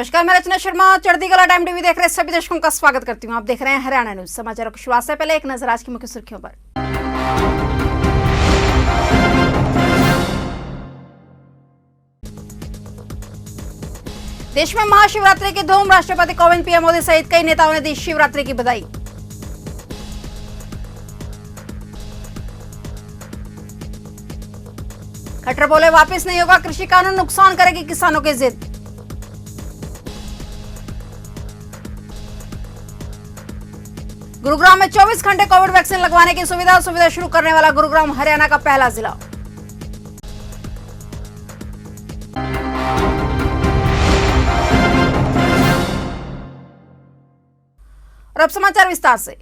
नमस्कार, मैं रचना शर्मा चढ़ती कला टाइम टीवी देख रहे सभी दर्शकों का स्वागत करती हूं। आप देख रहे हैं हरियाणा न्यूज। समाचारों की शुरुआत से पहले एक नजर आज की मुख्य सुर्खियों पर। देश में महाशिवरात्रि की धूम। राष्ट्रपति कोविंद, पीएम मोदी सहित कई नेताओं ने दी शिवरात्रि की बधाई। खट्टर बोले, वापस नहीं होगा कृषि कानून, नुकसान करेगी किसानों की जिद। गुरुग्राम में 24 घंटे कोविड वैक्सीन लगवाने की सुविधा शुरू करने वाला गुरुग्राम हरियाणा का पहला जिला। और अब समाचार विस्तार से।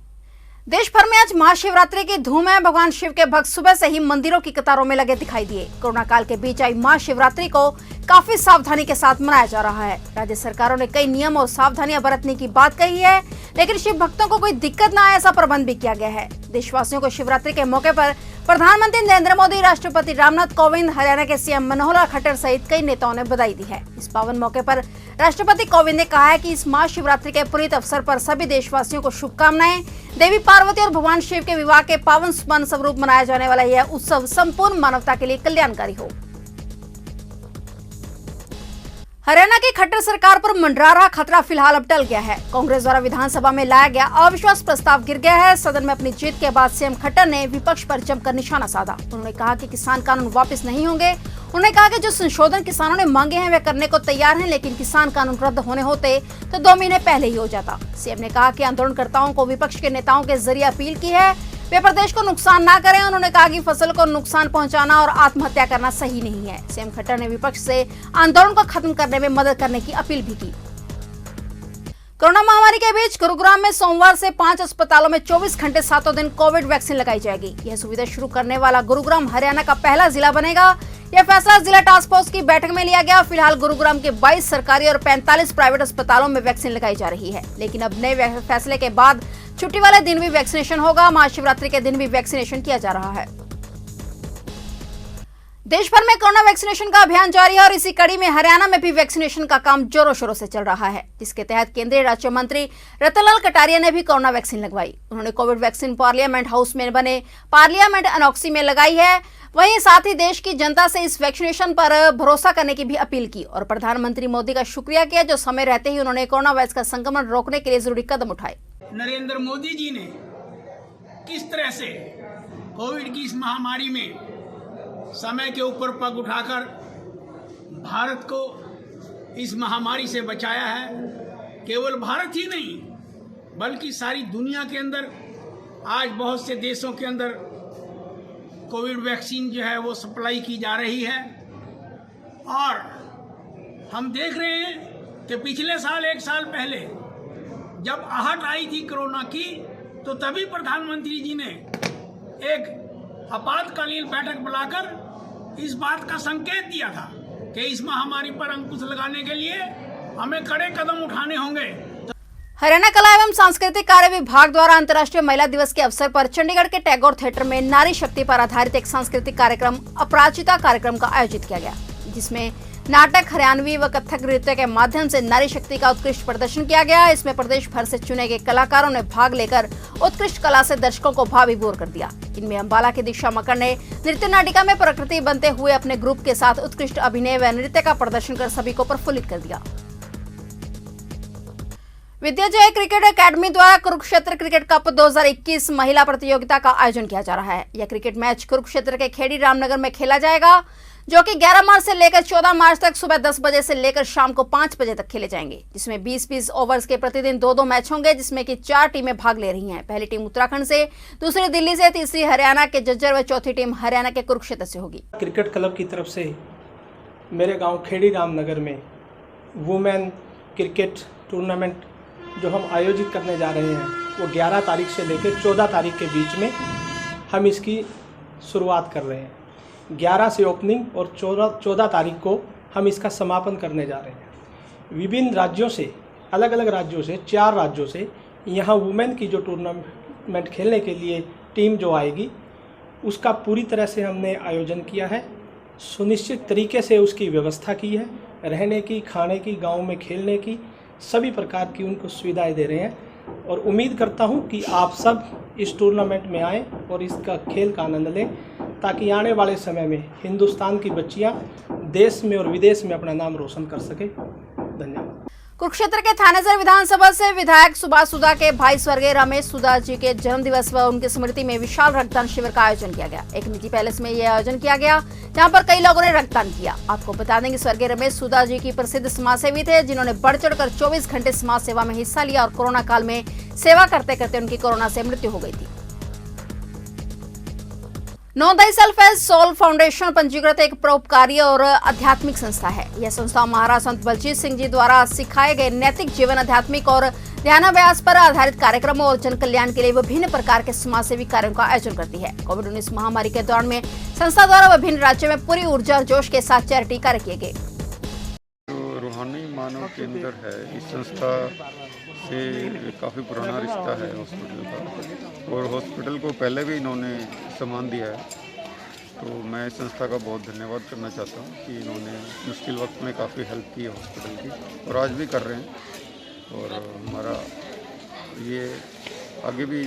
देश भर में आज महाशिवरात्रि की धूम है। भगवान शिव के भक्त सुबह से ही मंदिरों की कतारों में लगे दिखाई दिए। कोरोना काल के बीच आई महाशिवरात्रि को काफी सावधानी के साथ मनाया जा रहा है। राज्य सरकारों ने कई नियम और सावधानियां बरतने की बात कही है, लेकिन शिव भक्तों को कोई दिक्कत न आए ऐसा प्रबंध भी किया गया है। देशवासियों को शिवरात्रि के मौके पर प्रधानमंत्री नरेंद्र मोदी, राष्ट्रपति रामनाथ कोविंद, हरियाणा के सीएम मनोहर लाल खट्टर सहित कई नेताओं ने बधाई दी है। इस पावन मौके पर राष्ट्रपति कोविंद ने कहा है कि इस महाशिवरात्रि के पुनीत अवसर पर सभी देशवासियों को शुभकामनाएं। देवी पार्वती और भगवान शिव के विवाह के पावन स्मरण स्वरूप मनाया जाने वाला यह उत्सव संपूर्ण मानवता के लिए कल्याणकारी हो। हरियाणा की खट्टर सरकार पर मंडरा रहा खतरा फिलहाल अब टल गया है। कांग्रेस द्वारा विधानसभा में लाया गया अविश्वास प्रस्ताव गिर गया है। सदन में अपनी जीत के बाद सीएम खट्टर ने विपक्ष पर जमकर निशाना साधा। उन्होंने कहा कि किसान कानून वापस नहीं होंगे। उन्होंने कहा कि जो संशोधन किसानों ने मांगे हैं वे करने को तैयार हैं, लेकिन किसान कानून रद्द होने होते तो 2 महीने पहले ही हो जाता। सीएम ने कहा कि आंदोलनकर्ताओं को विपक्ष के नेताओं के जरिए अपील की है वे प्रदेश को नुकसान ना करें। उन्होंने कहा कि फसल को नुकसान पहुंचाना और आत्महत्या करना सही नहीं है। सीएम खट्टर ने विपक्ष से आंदोलन को खत्म करने में मदद करने की अपील भी की। कोरोना महामारी के बीच गुरुग्राम में सोमवार से 5 अस्पतालों में 24 घंटे 7 दिन कोविड वैक्सीन लगाई जाएगी। यह सुविधा शुरू करने वाला गुरुग्राम हरियाणा का पहला जिला बनेगा। यह फैसला जिला टास्क फोर्स की बैठक में लिया गया। फिलहाल गुरुग्राम के 22 सरकारी और 45 प्राइवेट अस्पतालों में वैक्सीन लगाई जा रही है, लेकिन अब नए फैसले के बाद छुट्टी वाले दिन भी वैक्सीनेशन होगा। महाशिवरात्रि के दिन भी वैक्सीनेशन किया जा रहा है। देश भर में कोरोना वैक्सीनेशन का अभियान जारी है और इसी कड़ी में हरियाणा में भी वैक्सीनेशन का काम जोरों शोरों से चल रहा है, जिसके तहत केंद्रीय राज्य मंत्री रतनलाल कटारिया ने भी कोरोना वैक्सीन लगवाई। उन्होंने कोविड वैक्सीन पार्लियामेंट हाउस में बने पार्लियामेंट अनॉक्सी में लगाई है। वहीं साथ ही देश की जनता से इस वैक्सीनेशन पर भरोसा करने की भी अपील की और प्रधानमंत्री मोदी का शुक्रिया किया, जो समय रहते ही उन्होंने कोरोना वायरस का संक्रमण रोकने के लिए जरूरी कदम उठाए। नरेंद्र मोदी जी ने किस तरह से कोविड की इस महामारी में समय के ऊपर पग उठाकर भारत को इस महामारी से बचाया है। केवल भारत ही नहीं बल्कि सारी दुनिया के अंदर आज बहुत से देशों के अंदर कोविड वैक्सीन जो है वो सप्लाई की जा रही है। और हम देख रहे हैं कि पिछले साल 1 साल पहले जब आहट आई थी कोरोना की, तो तभी प्रधानमंत्री जी ने एक आपातकालीन बैठक बुलाकर इस बात का संकेत दिया था कि इस महामारी पर अंकुश लगाने के लिए हमें कड़े कदम उठाने होंगे। हरियाणा कला एवं सांस्कृतिक कार्य विभाग द्वारा अंतर्राष्ट्रीय महिला दिवस के अवसर पर चंडीगढ़ के टैगोर थिएटर में नारी शक्ति पर आधारित एक सांस्कृतिक कार्यक्रम अपराजिता कार्यक्रम का आयोजित किया गया, जिसमें नाटक, हरियाणवी व कथक नृत्य के माध्यम से नारी शक्ति का उत्कृष्ट प्रदर्शन किया गया। इसमें प्रदेश भर से चुने गए कलाकारों ने भाग लेकर उत्कृष्ट कला से दर्शकों को भाव विभोर कर दिया। इनमें अंबाला की दीक्षा मकर ने नृत्य नाटिका में प्रकृति बनते हुए अपने ग्रुप के साथ उत्कृष्ट अभिनय व नृत्य का प्रदर्शन कर सभी को प्रफुल्लित कर दिया। विद्याजय क्रिकेट एकेडमी द्वारा कुरुक्षेत्र क्रिकेट कप 2021 महिला प्रतियोगिता का आयोजन किया जा रहा है। यह क्रिकेट मैच कुरुक्षेत्र के खेड़ी रामनगर में खेला जाएगा, जो कि 11 मार्च से लेकर 14 मार्च तक सुबह 10 बजे से लेकर शाम को 5 बजे तक खेले जाएंगे, जिसमें 20-20 ओवर्स के प्रतिदिन 2-2 मैच होंगे, जिसमें कि 4 टीमें भाग ले रही हैं। पहली टीम उत्तराखंड से, दूसरी दिल्ली से, तीसरी हरियाणा के जज्जर व चौथी टीम हरियाणा के कुरुक्षेत्र से होगी। क्रिकेट क्लब की तरफ से मेरे गाँव खेड़ी रामनगर में वुमेन क्रिकेट टूर्नामेंट जो हम आयोजित करने जा रहे हैं वो 11 तारीख से लेकर 14 तारीख के बीच में हम इसकी शुरुआत कर रहे हैं। 11 से ओपनिंग और 14 तारीख को हम इसका समापन करने जा रहे हैं। विभिन्न राज्यों से, अलग अलग राज्यों से, 4 राज्यों से यहाँ वुमेन की जो टूर्नामेंट खेलने के लिए टीम जो आएगी उसका पूरी तरह से हमने आयोजन किया है, सुनिश्चित तरीके से उसकी व्यवस्था की है रहने की, खाने की, गांव में खेलने की सभी प्रकार की उनको सुविधाएं दे रहे हैं। और उम्मीद करता हूं कि आप सब इस टूर्नामेंट में आएँ और इसका खेल का आनंद लें, ताकि आने वाले समय में हिंदुस्तान की बच्चियां देश में और विदेश में अपना नाम रोशन कर सके। धन्यवाद। कुरुक्षेत्र के थानेसर विधानसभा से विधायक सुभाष सुधा के भाई स्वर्गीय रमेश सुधा जी के जन्मदिवस व उनकी स्मृति में विशाल रक्तदान शिविर का आयोजन किया गया। एक निजी पैलेस में यह आयोजन किया गया, जहां पर कई लोगों ने रक्तदान किया। आपको बता दें कि स्वर्गीय रमेश सुधा जी की प्रसिद्ध समाजसेवी थे, जिन्होंने बढ़ चढ़कर 24 घंटे समाज सेवा में हिस्सा लिया और कोरोना काल में सेवा करते करते उनकी कोरोना से मृत्यु हो गई थी। No thyself as soul foundation पंजीकृत एक परोपकारी और आध्यात्मिक संस्था है। यह संस्था महाराज संत बलजीत सिंह जी द्वारा सिखाए गए नैतिक जीवन, आध्यात्मिक और ध्यानाभ्यास पर आधारित कार्यक्रमों और जन कल्याण के लिए विभिन्न प्रकार के समाजसेवी कार्यों का आयोजन करती है। कोविड-19 महामारी के दौरान में संस्था द्वारा विभिन्न राज्यों में पूरी ऊर्जा और जोश के साथ चैरिटी कार्य किए गए। जो रूहानी मानव केंद्र है, इस संस्था से काफ़ी पुराना रिश्ता है हॉस्पिटल का, और हॉस्पिटल को पहले भी इन्होंने सामान दिया है। तो मैं इस संस्था का बहुत धन्यवाद करना चाहता हूँ कि इन्होंने मुश्किल वक्त में काफ़ी हेल्प की है हॉस्पिटल की, और आज भी कर रहे हैं। और हमारा ये आगे भी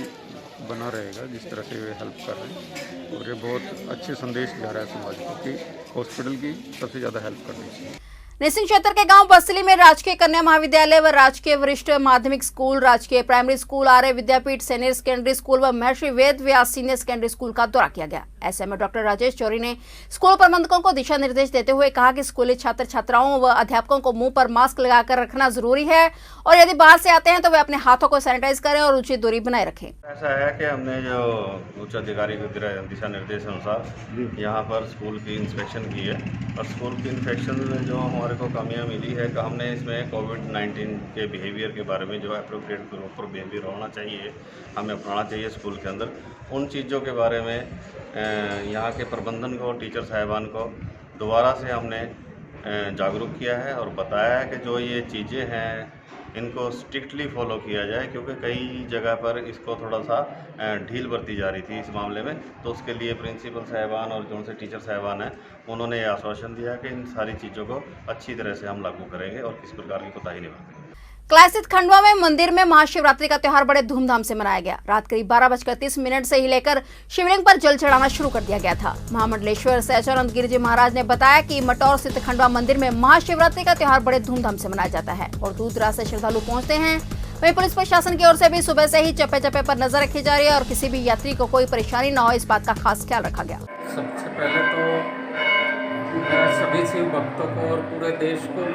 बना रहेगा जिस तरह से वे हेल्प कर रहे हैं, और ये बहुत अच्छे संदेश जा रहा है समाज को कि हॉस्पिटल की सबसे ज़्यादा हेल्प करनी चाहिए। निसिंग क्षेत्र के गांव बसली में राजकीय कन्या महाविद्यालय व राजकीय वरिष्ठ माध्यमिक स्कूल, राजकीय प्राइमरी स्कूल, आर्य विद्यापीठ सीनियर सेकेंडरी स्कूल व महर्षि Ved Vyas senior secondary school का दौरा किया गया। ऐसे में डॉक्टर राजेश चौरी ने स्कूल प्रबंधकों को दिशा निर्देश देते हुए कहा कि स्कूली छात्र छात्राओं व अध्यापकों को मुंह पर मास्क लगाकर रखना जरूरी है, और यदि बाहर से आते हैं तो वे अपने हाथों को सैनिटाइज करें और उचित दूरी बनाए रखें। ऐसा है कि हमने जो उच्च अधिकारी के दिशा निर्देश अनुसार यहाँ पर स्कूल की इंस्पेक्शन की है, और स्कूल की इंस्पेक्शन में जो हमारे को कामयाबी मिली है कि हमने इसमें कोविड-19 के बिहेवियर के बारे में जो अप्रोप्रिएट प्रॉपर बिहेवियर होना चाहिए, हमें अपनाना चाहिए स्कूल के अंदर, उन चीज़ों के बारे में यहाँ के प्रबंधन को, टीचर साहिबान को दोबारा से हमने जागरूक किया है और बताया है कि जो ये चीज़ें हैं इनको स्ट्रिक्टली फॉलो किया जाए, क्योंकि कई जगह पर इसको थोड़ा सा ढील बरती जा रही थी इस मामले में। तो उसके लिए प्रिंसिपल साहिबान और जो से टीचर साहिबान हैं उन्होंने ये आश्वासन दिया कि इन सारी चीज़ों को अच्छी तरह से हम लागू करेंगे और किसी प्रकार की कोताही नहीं बरतेंगे। क्लासिक खंडवा में मंदिर में महाशिवरात्रि का त्योहार बड़े धूमधाम से मनाया गया। रात करीब 12:30 से ही लेकर शिवलिंग पर जल चढ़ाना शुरू कर दिया गया था। महामंडलेश्वर सहजानंद गिरिजी महाराज ने बताया कि मटौर स्थित खंडवा मंदिर में महाशिवरात्रि का त्योहार बड़े धूमधाम से मनाया जाता है और दूर दराज से श्रद्धालु पहुंचते हैं। वहीं पुलिस प्रशासन की ओर से भी सुबह से ही चप्पे चप्पे पर नजर रखी जा रही है और किसी भी यात्री को कोई परेशानी न हो, इस बात का खास ख्याल रखा गया। सबसे पहले तो मैं सभी शिव भक्तों को और पूरे देश को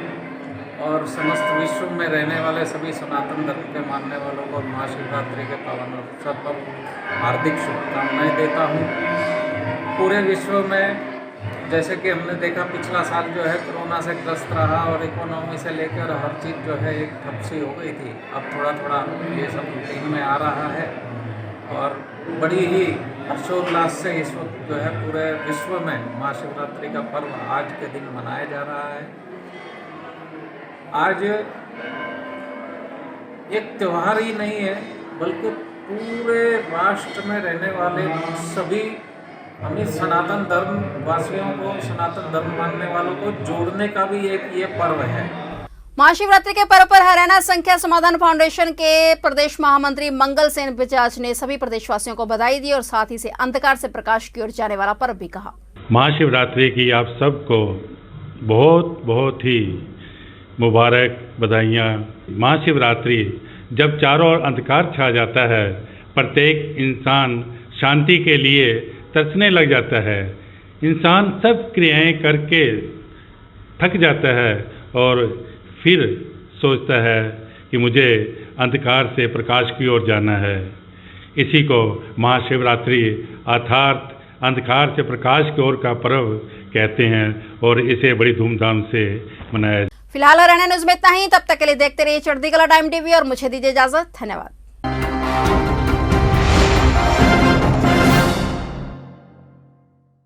और समस्त विश्व में रहने वाले सभी सनातन धर्म के मानने वालों को महाशिवरात्रि के पावन अवसर पर हार्दिक शुभकामनाएं देता हूं। पूरे विश्व में जैसे कि हमने देखा पिछला साल जो है कोरोना से ग्रस्त रहा और इकोनॉमी से लेकर हर चीज़ जो है एक ठप सी हो गई थी। अब थोड़ा थोड़ा ये सब रूटीन में आ रहा है और बड़ी ही हर्षोल्लास से इस वक्त जो है पूरे विश्व में महाशिवरात्रि का पर्व आज के दिन मनाया जा रहा है। आज एक त्यौहार ही नहीं है बल्कि पूरे राष्ट्र में रहने वाले सभी हमें सनातन धर्म वासियों को, सनातन धर्म मानने वालों को जोड़ने का भी एक ये पर्व है। महाशिवरात्रि के पर्व पर हरियाणा संख्या समाधान फाउंडेशन के प्रदेश महामंत्री मंगल सेन बजाज ने सभी प्रदेशवासियों को बधाई दी और साथ ही से अंधकार से प्रकाश की ओर जाने वाला पर्व भी कहा। महाशिवरात्रि की आप सबको बहुत बहुत ही मुबारक बधाइयाँ। महाशिवरात्रि जब चारों ओर अंधकार छा जाता है, प्रत्येक इंसान शांति के लिए तरसने लग जाता है। इंसान सब क्रियाएं करके थक जाता है और फिर सोचता है कि मुझे अंधकार से प्रकाश की ओर जाना है। इसी को महाशिवरात्रि अर्थात अंधकार से प्रकाश की ओर का पर्व कहते हैं और इसे बड़ी धूमधाम से मनाया। फिलहाल हरियाणा न्यूज में इतना ही। तब तक के लिए देखते रहिए चढ़ती कला टाइम टीवी और मुझे दीजिए इजाजत। धन्यवाद।